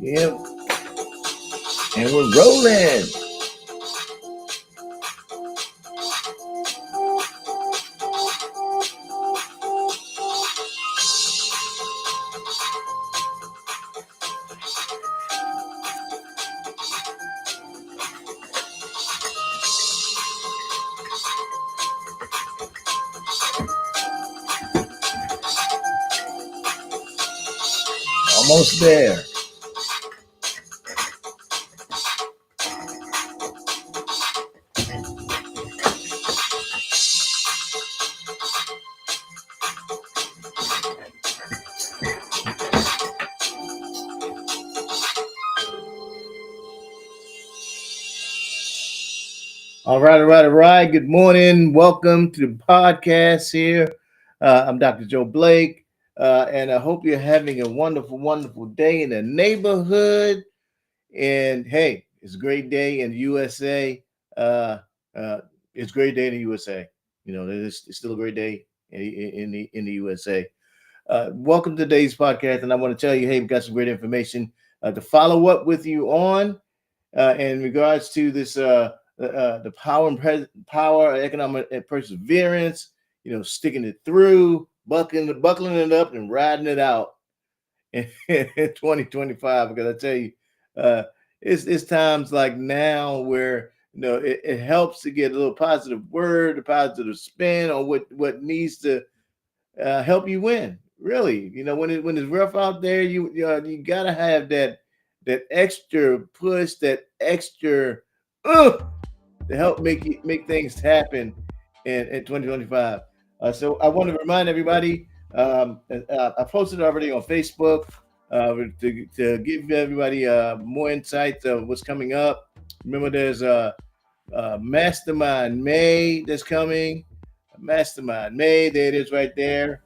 Yep. And we're rolling. Almost there. All right. Good morning. Welcome to the podcast here. I'm Dr. Joe Blake, and I hope you're having a wonderful, wonderful day in the neighborhood. And hey, it's a great day in the USA. It's a great day in the USA. You know, it's still a great day in the USA. Welcome to today's podcast, and I want to tell you, hey, we've got some great information to follow up with you on in regards to this. The power, economic perseverance, sticking it through, buckling it up and riding it out in 2025. Because I tell you, it's times like now where it helps to get a little positive word, a positive spin on what needs to help you win. Really, when it's rough out there, you gotta have that extra push, that extra to help make things happen in 2025. So I want to remind everybody, I posted already on Facebook to give everybody more insight of what's coming up. Remember, there's a Mastermind May that's coming. Mastermind May, there it is right there.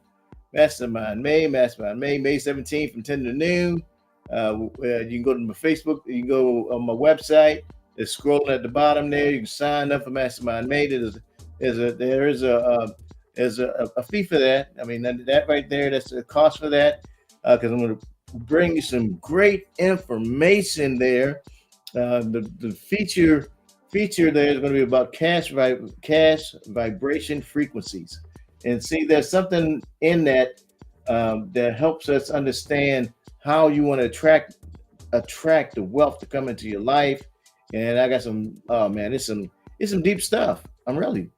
Mastermind May, May 17th from 10 to noon. You can go to my Facebook, you can go on my website. It's scrolling at the bottom there. You can sign up for Mastermind May. There is a fee for that. I mean, that right there, that's the cost for that. Because I'm going to bring you some great information there. The feature there is going to be about cash vibration frequencies. And see, there's something in that that helps us understand how you want to attract the wealth to come into your life. And I got some, oh man, it's some deep stuff. I'm telling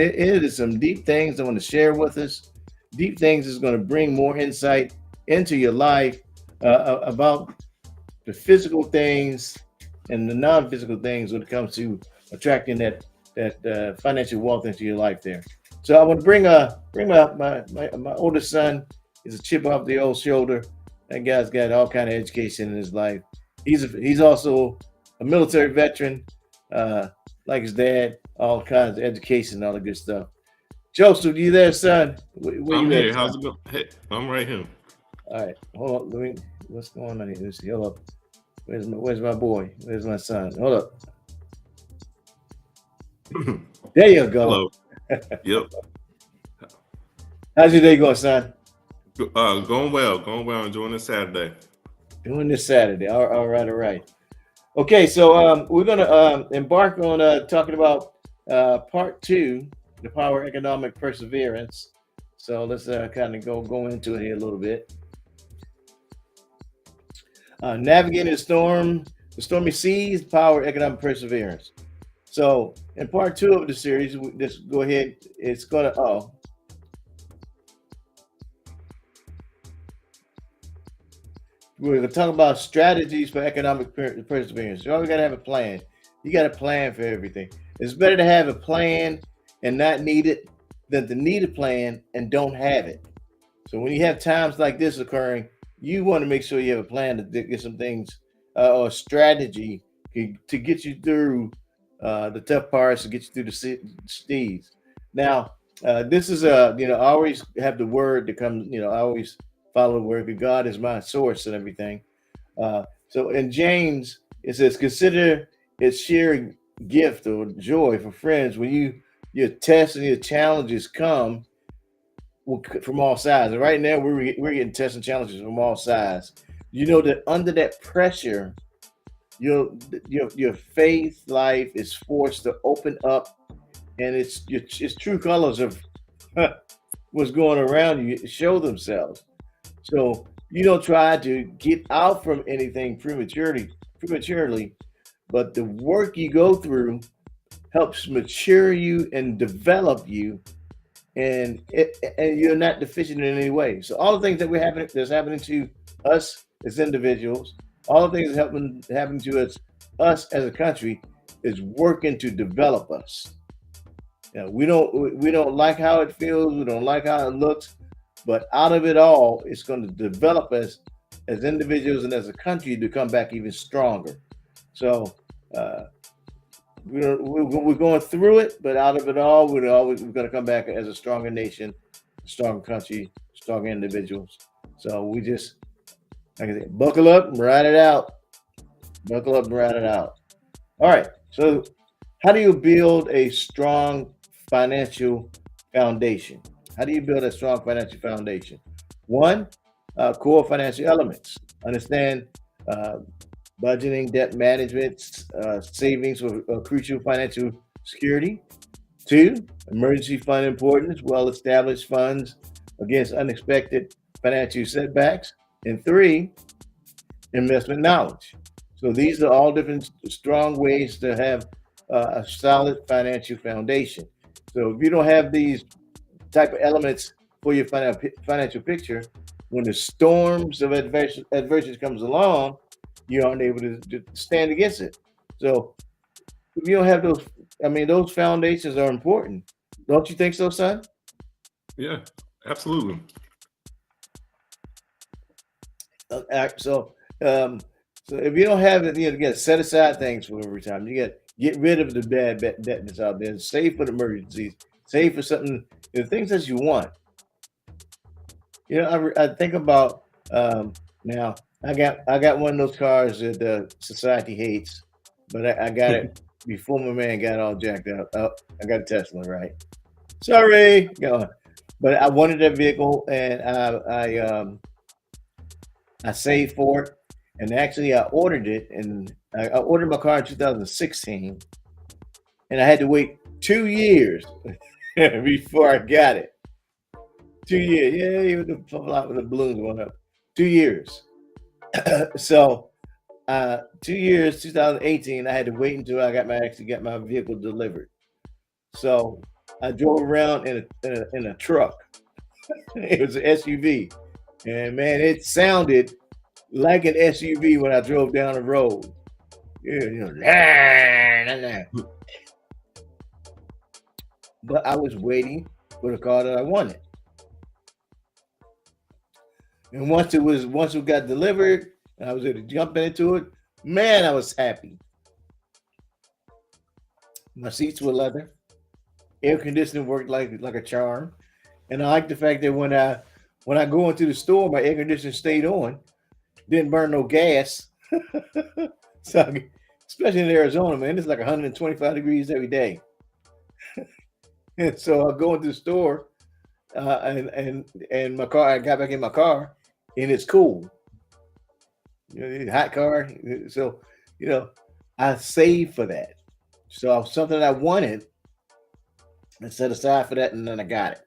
you, it is some deep things I want to share with us Deep things is going to bring more insight into your life about the physical things and the non-physical things when it comes to attracting that financial wealth into your life there. So I want to bring my oldest son. Is a chip off the old shoulder. That guy's got all kind of education in his life. He's also a military veteran, uh, like his dad. All kinds of education, all the good stuff. Joseph, you there, son? Where I'm you at, here. son? How's it going? Hey, I'm right here. All right, hold on. Let me. What's going on here? Let's see. Hold up. Where's my boy? Where's my son? Hold up. There you go. Hello. Yep. How's your day going, son? Going well. Going well. Enjoying this Saturday. Doing this Saturday. All right, all right. Okay, so we're gonna embark on talking about part two, the power of economic perseverance. So let's kind of go into it here a little bit. Navigating the stormy seas, power of economic perseverance. So in part two of the series, we just go ahead. It's gonna we're going to talk about strategies for economic perseverance. You always got to have a plan. You got a plan for everything. It's better to have a plan and not need it than to need a plan and don't have it. So when you have times like this occurring, you want to make sure you have a plan to get some things or strategy to get you through the tough parts, to get you through the steeds. Now, this is I always have the word that comes. I always follow the word because God is my source and everything. So in James, it says, consider it sheer gift or joy for friends when your tests and your challenges come from all sides. And right now, we're getting tests and challenges from all sides. You know that under that pressure, your faith life is forced to open up, and its true colors of what's going around you show themselves. So you don't try to get out from anything prematurely, but the work you go through helps mature you and develop you, and you're not deficient in any way. So all the things that's happening to us as individuals, all the things that happening to us as a country, is working to develop us. We don't like how it feels. We don't like how it looks, but out of it all, it's going to develop us as individuals and as a country to come back even stronger. So uh, we're going through it, but out of it all, we're going to come back as a stronger nation, a stronger country, stronger individuals. So we just, like I said, buckle up and ride it out. Buckle up and ride it out. All right. So, how do you build a strong financial foundation? How do you build a strong financial foundation? One, core financial elements. Understand uh, budgeting, debt management, savings for crucial financial security. Two, emergency fund importance, well established funds against unexpected financial setbacks. And three, investment knowledge. So these are all different strong ways to have a solid financial foundation. So if you don't have these type of elements for your financial picture, when the storms of adversity comes along, you aren't able to stand against it. So if you don't have those, I mean, those foundations are important. Don't you think so, son? Yeah, absolutely. So, um, so if you don't have it, you got to set aside things for every time. You got to get rid of the bad debt that's out there. Save for the emergencies. Save for something, the things that you want. I think about now. I got one of those cars that society hates, but I got it before my man got all jacked up. Oh, I got a Tesla, right? Sorry, go on. But I wanted that vehicle, and I saved for it, and actually I ordered it, and I ordered my car in 2016, and I had to wait 2 years before I got it. 2 years, yeah, even the balloons went up. 2 years. So 2 years, 2018, I had to wait until I actually got my vehicle delivered. So I drove around in a truck It was an SUV, and man, it sounded like an SUV when I drove down the road. Yeah, nah, nah, nah. But I was waiting for the car that I wanted, and once it got delivered, and I was able to jump into it. Man, I was happy. My seats were leather. Air conditioning worked like a charm, and I like the fact that when I go into the store, my air conditioner stayed on, didn't burn no gas. So, especially in Arizona, man, it's like 125 degrees every day. And so I go into the store, and my car. I got back in my car, and it's cool. Hot car. So, you know, I saved for that. So something I wanted, and set aside for that, and then I got it.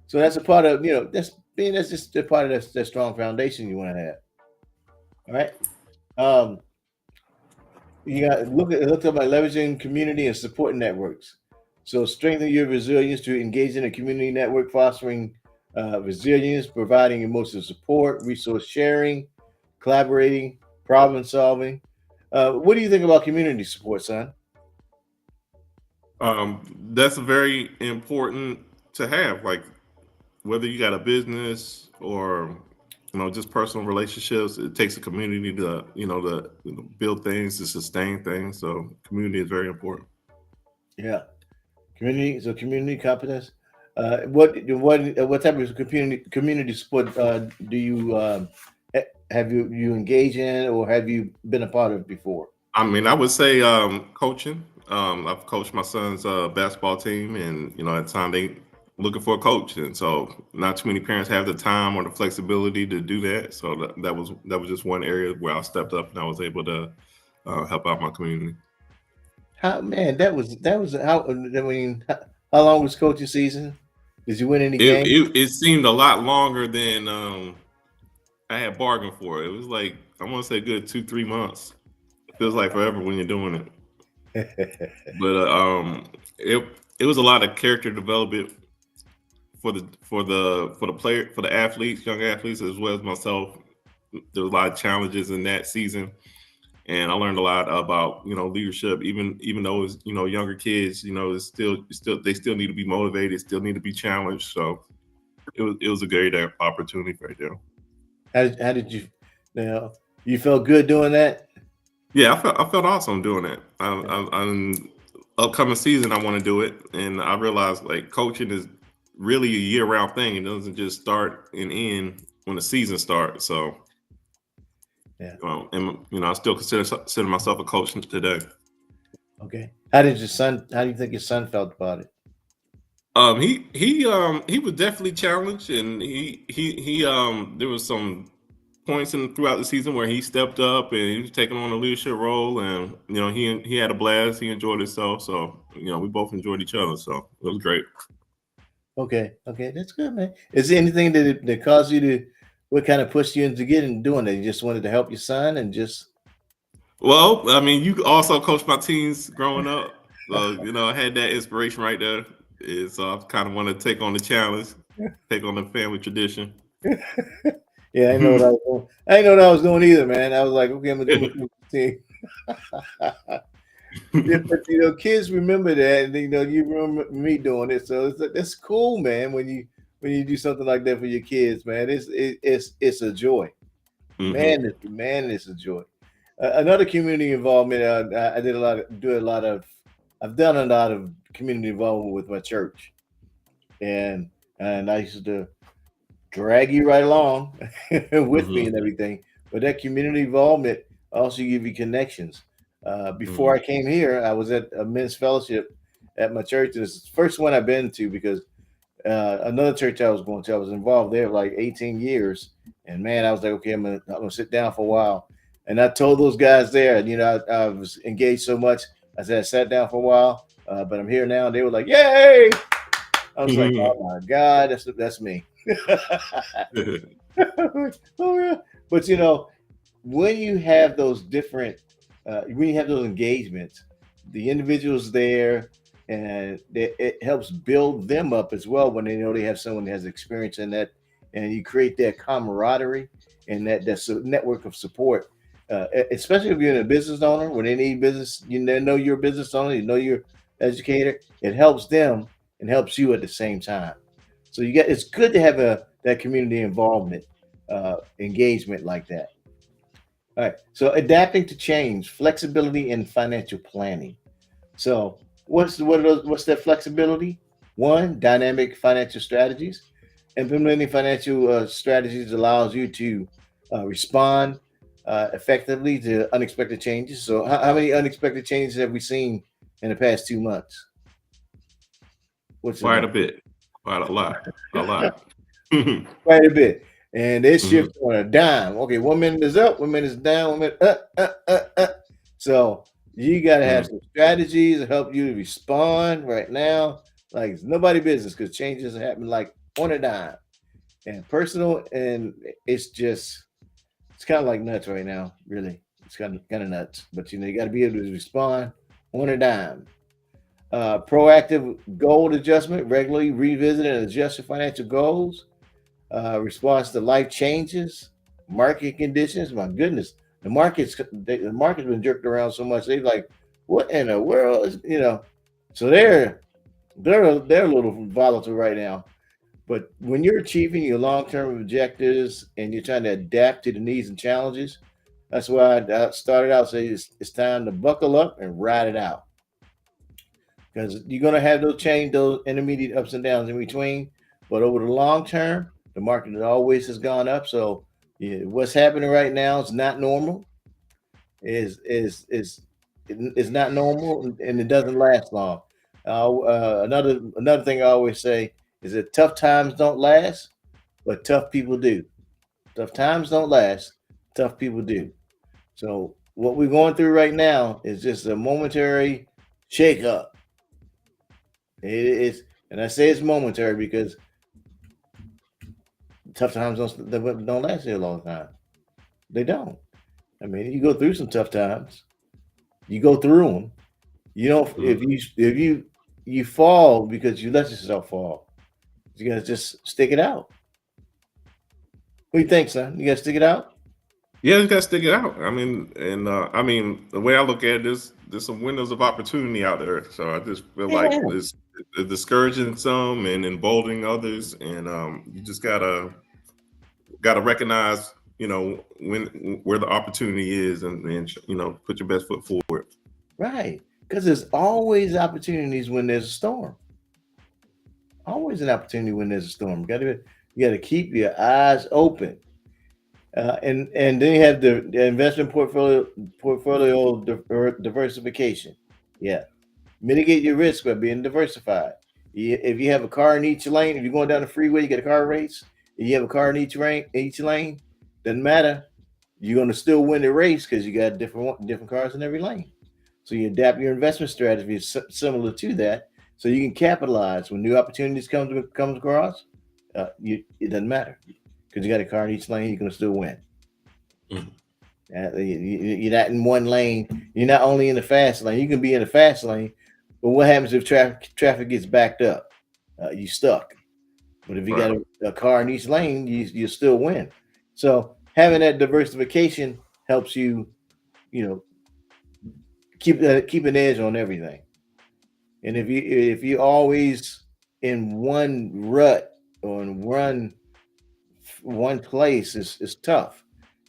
So that's a part of that's just a part of that strong foundation you want to have. All right. Um, you got look up by leveraging community and support networks. So strengthen your resilience to engage in a community network, fostering resilience, providing emotional support, resource sharing, collaborating, problem solving. What do you think about community support, son? That's very important to have. Like whether you got a business or just personal relationships, it takes a community to build things, to sustain things. So community is very important. Yeah, community. So community competence. What type of community support do you have you engaged in, or have you been a part of before? I mean, I would say coaching. I've coached my son's basketball team, and at the time they looking for a coach, and so not too many parents have the time or the flexibility to do that. So that was just one area where I stepped up and I was able to help out my community. How man, that was how. I mean, how long was coaching season? Did you win any It games? it, it seemed a lot longer than I had bargained for. It was like I want to say a good 2-3 months. It feels like forever when you're doing it, but it was a lot of character development for the player, for the athletes, young athletes, as well as myself. There was a lot of challenges in that season, and I learned a lot about leadership. Even though it's younger kids, it's still they still need to be motivated, still need to be challenged. So it was a great opportunity right there. How did you? Now you felt good doing that. Yeah, I felt awesome doing it. I'm upcoming season. I want to do it, and I realized like coaching is really a year round thing. It doesn't just start and end when the season starts. So, Yeah. and I still consider myself a coach today. Okay. How did your son? How do you think your son felt about it? He was definitely challenged, and he there was some points throughout the season where he stepped up and he was taking on a leadership role, and he had a blast. He enjoyed himself, so we both enjoyed each other. So it was great. Okay. Okay, that's good, man. Is there anything that caused you to? What kind of pushed you into getting doing that? You just wanted to help your son and just. Well, I mean, you also coached my teams growing up, so I had that inspiration right there. And so I kind of want to take on the challenge, take on the family tradition. Yeah, I know what I was doing. I didn't know what I was doing either, man. I was like, okay, I'm gonna do my thing. Yeah, but kids remember that, and you remember me doing it, so that's cool, man. When you do something like that for your kids, man, it's a joy, Hmm. man. Man, it's a joy. Another community involvement. I did a lot of do a lot of. I've done a lot of community involvement with my church, and I used to drag you right along with me Hmm. and everything. But that community involvement also give you connections. Before Hmm. I came here, I was at a men's fellowship at my church. It's the first one I've been to because another church I was going to, I was involved there for like 18 years. And man, I was like, okay, I'm gonna sit down for a while. And I told those guys there, I was engaged so much. I said I sat down for a while, but I'm here now. And they were like, "Yay!" I was like, Hmm. "Oh my God, that's me." Oh yeah. But when you have those different, when you have those engagements, the individuals there, and it helps build them up as well when they know they have someone that has experience in that, and you create that camaraderie and that's a network of support. Especially if you're a business owner, when they need business, they know you're a business owner, you know you're educator. It helps them and helps you at the same time. So it's good to have that community involvement, engagement like that. All right. So adapting to change, flexibility, and financial planning. So what's that flexibility? One, dynamic financial strategies. Implementing financial strategies allows you to respond effectively to unexpected changes. So how many unexpected changes have we seen in the past 2 months? What's the Quite a number? bit, quite a lot, a lot. Mhm. Quite a bit. And they shift on a dime. Okay, 1 minute is up, 1 minute is down, 1 minute up. So you got to have Mhm. some strategies to help you to respond right now. Like it's nobody business because changes happen like on a dime and personal. And it's kind of like nuts right now, really. It's kind of nuts. But you got to be able to respond on a dime. Proactive goal adjustment, regularly revisit and adjust your financial goals. Response to life changes, market conditions. My goodness, the market's been jerked around so much. They like, what in the world? So they're a little volatile right now. But when you're achieving your long term objectives and you're trying to adapt to the needs and challenges, that's why I started out saying it's time to buckle up and ride it out because you're going to have those intermediate ups and downs in between. But over the long term, the market always has gone up. So yeah, what's happening right now is not normal. Is not normal, and it doesn't last long. Another thing I always say is that tough times don't last, but tough people do. Tough times don't last, tough people do. So what we're going through right now is just a momentary shakeup. It is, and I say it's momentary because tough times don't last a long time. They don't. I mean, you go through some tough times. You go through them. You don't. Mhm. If you fall because you let yourself fall, you gotta just stick it out. What do you think, son? You gotta stick it out. Yeah, you gotta stick it out. I mean, and I mean, the way I look at it is there's some windows of opportunity out there. So I just feel like Yeah. it's discouraging some and emboldening others, and you just gotta recognize, when where the opportunity is, and put your best foot forward. Right. Because there's always opportunities when there's a storm. Always an opportunity when there's a storm. You gotta keep your eyes open. And then you have the investment portfolio diversification. Yeah, mitigate your risk by being diversified. If you have a car in each lane, if you're going down the freeway, you get a car race. If you have a car in each lane, doesn't matter. You're going to still win the race because you got different cars in every lane. So you adapt your investment strategy similar to that, so you can capitalize when new opportunities comes across. It doesn't matter because you got a car in each lane. You're going to still win. Mhm. You're not in one lane. You're not only in the fast lane. You can be in the fast lane, but what happens if traffic gets backed up? You stuck. But if you got Right. a car in each lane, you still win. So having that diversification helps you, you know, keep an edge on everything. And if you always in one rut or in one place, is tough.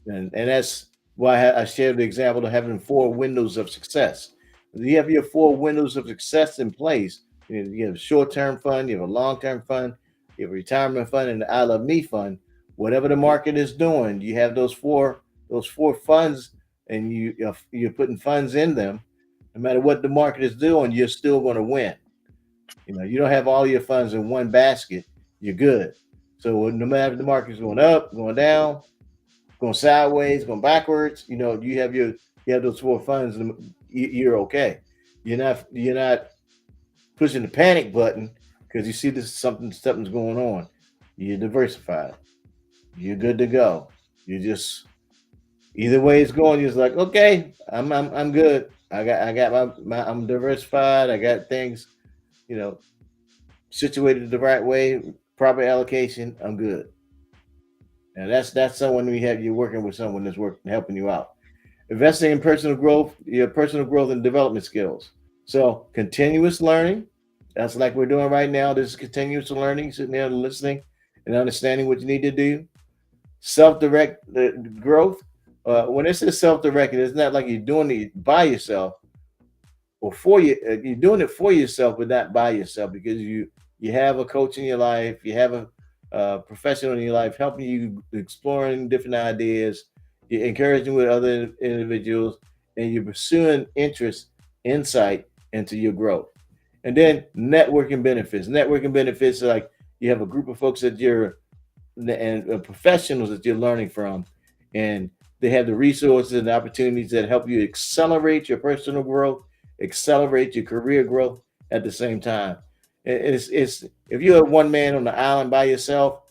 And that's why I shared the example of having four windows of success. You have your four windows of success in place. You have a short-term fund, you have a long-term fund, you have a retirement fund, and the I Love Me fund. Whatever the market is doing, you have those four funds, and you're putting funds in them. No matter what the market is doing, you're still going to win. You don't have all your funds in one basket. You're good. So no matter if the market's going up, going down, going sideways, going backwards, you have those four funds, and you're okay. You're not pushing the panic button because you see this something's going on. You're diversified. You're good to go. You just either way it's going. You're just like, okay, I'm good. I got I'm diversified. I got things. you know, situated the right way, proper allocation, I'm good. And that's someone we have you're working with someone that's working helping you out. Investing in personal growth, your personal growth and development skills. So continuous learning. That's like we're doing right now. This is continuous learning, sitting there and listening and understanding what you need to do. Self-direct growth. When it says self-directed, it's not like you're doing it by yourself or for you. You're doing it for yourself, but not by yourself because you have a coach in your life, you have a professional in your life helping you exploring different ideas, you're encouraging with other individuals, and you're pursuing interest, insight into your growth. And then networking benefits. Networking benefits are like you have a group of folks that you're and professionals that you're learning from, and they have the resources and opportunities that help you accelerate your personal growth, accelerate your career growth at the same time. It's if you're one man on the island by yourself,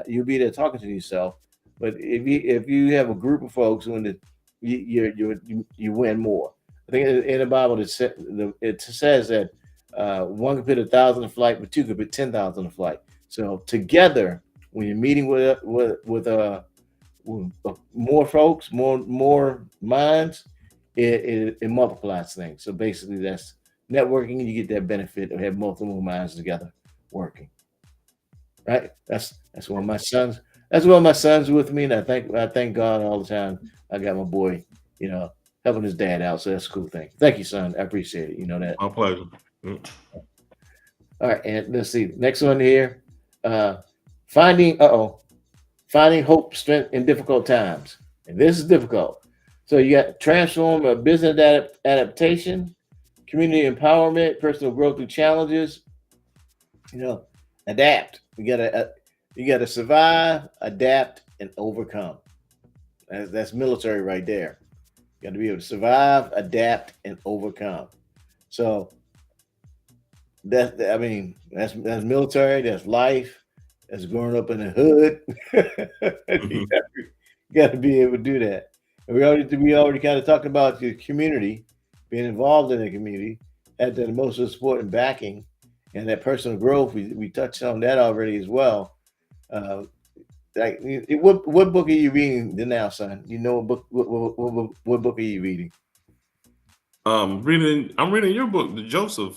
you'll be there talking to yourself. But if you have a group of folks, when you win more. I think in the Bible it says that one could put 1,000 to flight, but two could put 10,000 to flight. So together, when you're meeting with more folks, more minds, it multiplies things. So basically, that's networking. You get that benefit of having multiple minds together working. Right? That's one of my sons. That's one of my sons with me, and I thank God all the time. I got my boy, you know, helping his dad out. So that's a cool thing. Thank you, son. I appreciate it. You know that. My pleasure. Mm. All right, and let's see. Next one here. Uh finding finding hope, strength in difficult times. And this is difficult. So you got transform a business adaptation, community empowerment, personal growth through challenges. You know, adapt. You gotta survive, adapt, and overcome. That's military right there. You got to be able to survive, adapt, and overcome. So I mean that's military. That's life. That's growing up in the hood. You got to be able to do that. And we already kind of talked about the community, being involved in the community, at the most important backing, and that personal growth. We touched on that already as well. Uh, like, what book are you reading now, son? You know what book? What book are you reading? I'm reading your book, the Joseph.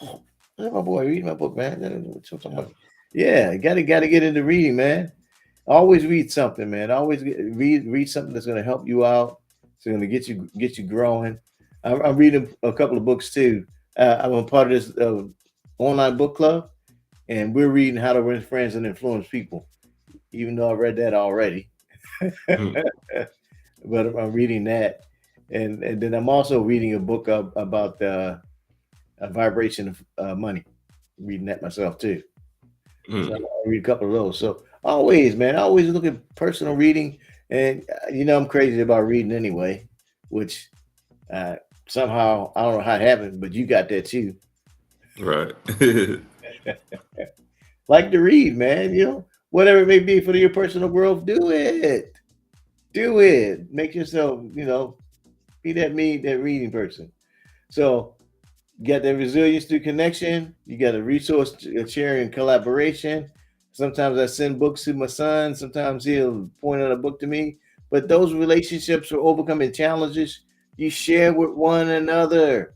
Oh, my boy, read my book, man. What you talking about? Yeah, got to get into reading, man. Always read something, man. Always read something that's going to help you out. It's going to get you growing. I'm reading a couple of books too. I'm a part of this online book club, and we're reading How to Win Friends and Influence People. Even though I read that already, Mm. but I'm reading that, and then I'm also reading a book about a vibration of money. Reading that myself too. So Mm. I read a couple of those. So always, man, I always look at personal reading, and I'm crazy about reading anyway, which uh, somehow I don't know how it happened, but you got that too. Right. Like to read, man. Whatever it may be for your personal growth, do it. Do it. Make yourself, be that reading person. So you got that resilience through connection. You got a resource sharing and collaboration. Sometimes I send books to my son. Sometimes he'll point out a book to me. But those relationships are overcoming challenges you share with one another.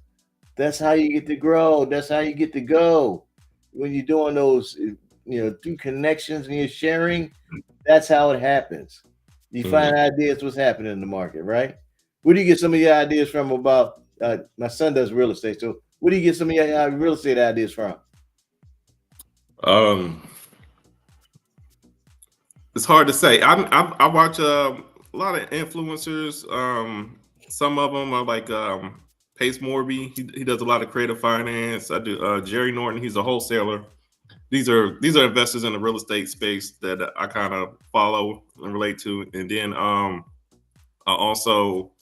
That's how you get to grow. That's how you get to go. When you're doing those, through connections and you're sharing, that's how it happens. You Mm. find ideas what's happening in the market, right? Where do you get some of your ideas from about my son does real estate. So where do you get some of your real estate ideas from? Um, it's hard to say. I watch a lot of influencers. Some of them are like Pace Morby. He does a lot of creative finance. I do Jerry Norton. He's a wholesaler. These are investors in the real estate space that I kind of follow and relate to. And then I also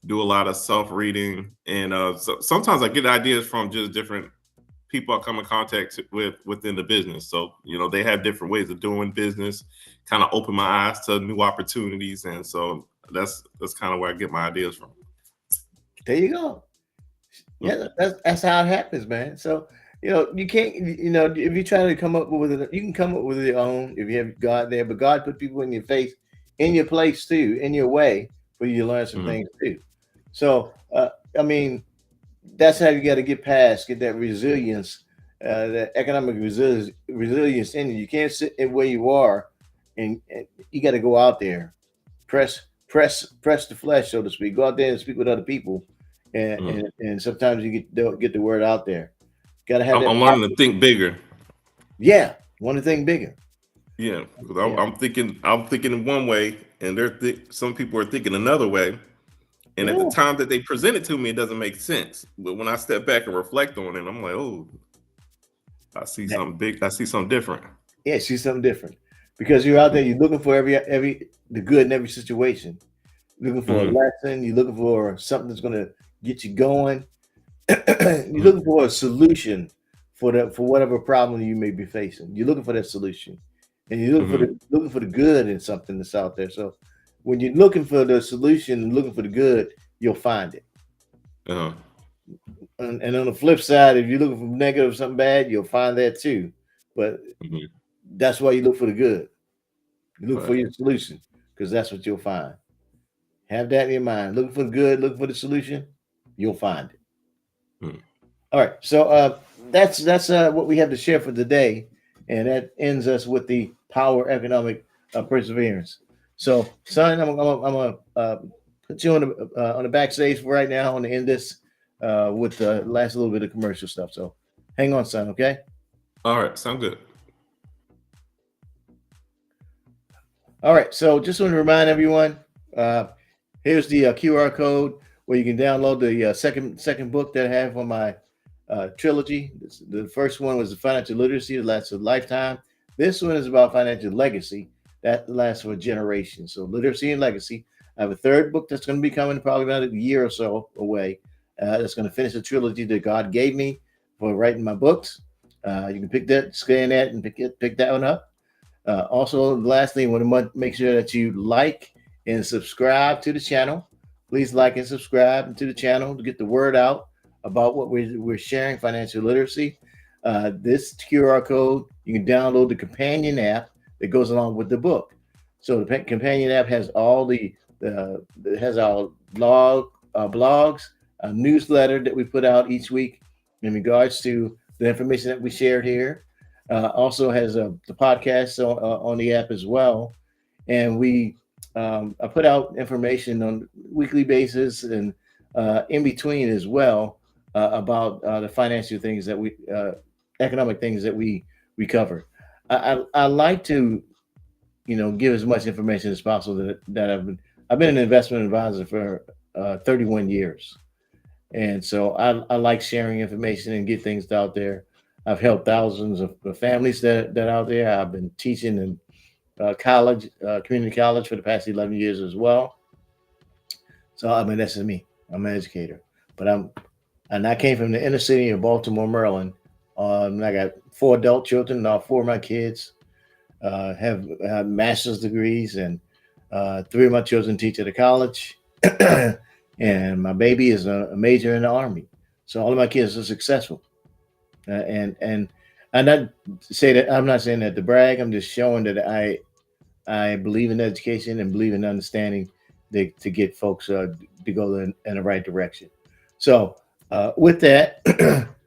do a lot of self reading, and sometimes I get ideas from just different people I come in contact with within the business. So they have different ways of doing business, kind of open my eyes to new opportunities, and so that's kind of where I get my ideas from. There you go. Mm. Yeah, that's how it happens, man. So You can't. If you try to come up with it, you can come up with your own if you have God there. But God put people in your face, in your place too, in your way for you to learn some Mhm. things too. So, I mean, that's how you got to get that resilience, that economic resilience in you. You can't sit in where you are, and you got to go out there, press the flesh, so to speak. Go out there and speak with other people, and Mhm. sometimes you get the word out there. Got to have I'm, that I'm power. learning to think bigger. Yeah, want to think bigger. Yeah, because Yeah, I'm thinking in one way, and some people are thinking another way. And at the yeah. time that they present it to me, it doesn't make sense. But when I step back and reflect on it, I'm like, oh, I see That, something big. I see something different. yeah. See something different because you're out there. You're looking for every the good in every situation. Looking for a Mm-hmm. lesson. You're looking for something that's going to get you going. You're Mm-hmm. looking for a solution for whatever problem you may be facing. You're looking for that solution, and you're Mm-hmm. looking for the good in something that's out there. So when you're looking for the solution and looking for the good, you'll find it. Uh-huh. And on the flip side, if you're looking for negative something bad, you'll find that too. But Mm-hmm. that's why you look for the good. You look for Right. your solution because that's what you'll find. Have that in your mind. Looking for the good, looking for the solution, you'll find it. Mm-hmm. All right. So that's what we have to share for today, and that ends us with the power economic perseverance. So, son, I'm gonna put you on the backstage for right now. I want to end this with the last little bit of commercial stuff. So, hang on, son. Okay. All right. Sound good. All right. So, just want to remind everyone. Uh, Here's the QR code where you can download the second book that I have on my trilogy. The first one was the financial literacy that lasts a lifetime. This one is about financial legacy that lasts for a generation. So literacy and legacy. I have a third book that's going to be coming probably about a year or so away. That's going to finish the trilogy that God gave me for writing my books. You can scan that, and pick that one up. Also, lastly, I want to make sure that you like and subscribe to the channel. Please like and subscribe to the channel to get the word out about what we're sharing financial literacy. This QR code, you can download the companion app that goes along with the book. So the companion app has all it has our blogs, a newsletter that we put out each week in regards to the information that we shared here. Also has the podcast on the app as well, and I put out information on weekly basis and in between as well about the financial things that economic things that we cover. I like to give as much information as possible that I've been an investment advisor for 31 years, and so I like sharing information and get things out there. I've helped thousands of families that out there. I've been teaching in college, community college for the past 11 years as well. So I mean, that's just me. I'm an educator, but I came from the inner city of Baltimore, Maryland. I got four adult children. All four of my kids have master's degrees, and three of my children teach at a college, and my baby is a major in the army. So all of my kids are successful, and I'm not say that I'm not saying that to brag. I'm just showing that I believe in education and believe in understanding to get folks to go in the right direction. So, with that,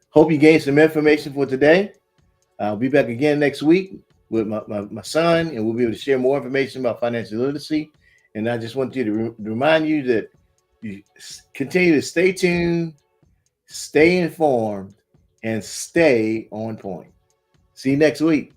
hope you gained some information for today. I'll be back again next week with my son, and we'll be able to share more information about financial literacy. And I just want you to remind you that you continue to stay tuned, stay informed, and stay on point. See you next week.